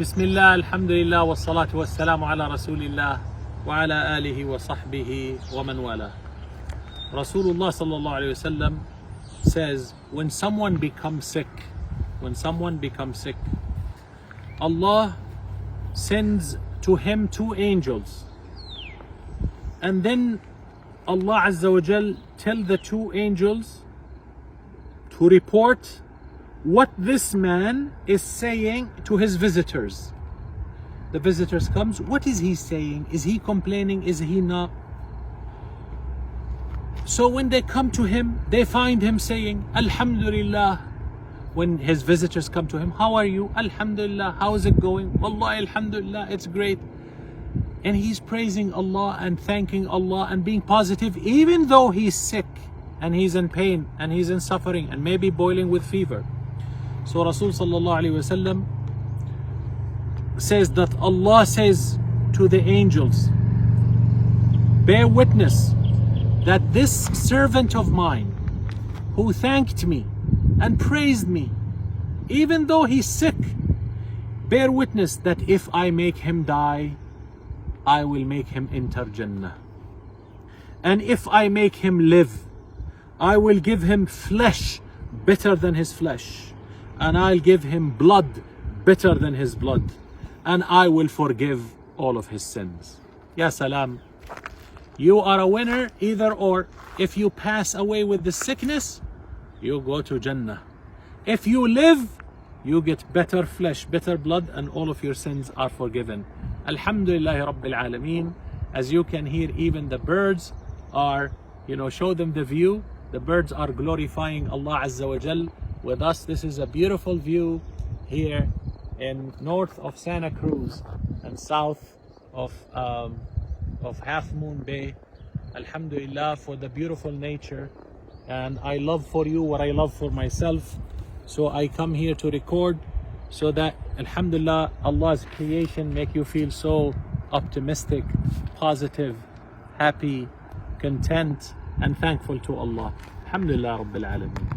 Bismillah, alhamdulillah, wa salatu wa salamu ala rasulillah wa ala alihi wa sahbihi wa man wala. Rasulullah sallallahu alayhi wa sallam says, when someone becomes sick, Allah sends to him two angels. And then Allah Azza wa Jal tell the two angels to report what this man is saying to his visitors. The visitors comes, what is he saying? Is he complaining? Is he not? So when they come to him, they find him saying, Alhamdulillah. When his visitors come to him, how are you? Alhamdulillah. How is it going? Wallahi, Alhamdulillah, it's great. And he's praising Allah and thanking Allah and being positive, even though he's sick and he's in pain and he's in suffering and maybe boiling with fever. So Rasul sallallahu alaihi wasallam says that Allah says to the angels, bear witness that this servant of mine who thanked me and praised me, even though he's sick, bear witness that if I make him die, I will make him enter Jannah. And if I make him live, I will give him flesh better than his flesh. And I'll give him blood better than his blood. And I will forgive all of his sins. Ya salam. You are a winner either or. If you pass away with the sickness, you go to Jannah. If you live, you get better flesh, better blood, and all of your sins are forgiven. Alhamdulillah Rabbil Alameen. As you can hear, even the birds are, show them the view. The birds are glorifying Allah Azza wa Jal with us. This is a beautiful view here in north of Santa Cruz and south of Half Moon Bay. Alhamdulillah for the beautiful nature. And I love for you what I love for myself. So I come here to record so that, alhamdulillah, Allah's creation make you feel so optimistic, positive, happy, content, and thankful to Allah. Alhamdulillah Rabbil Alameen.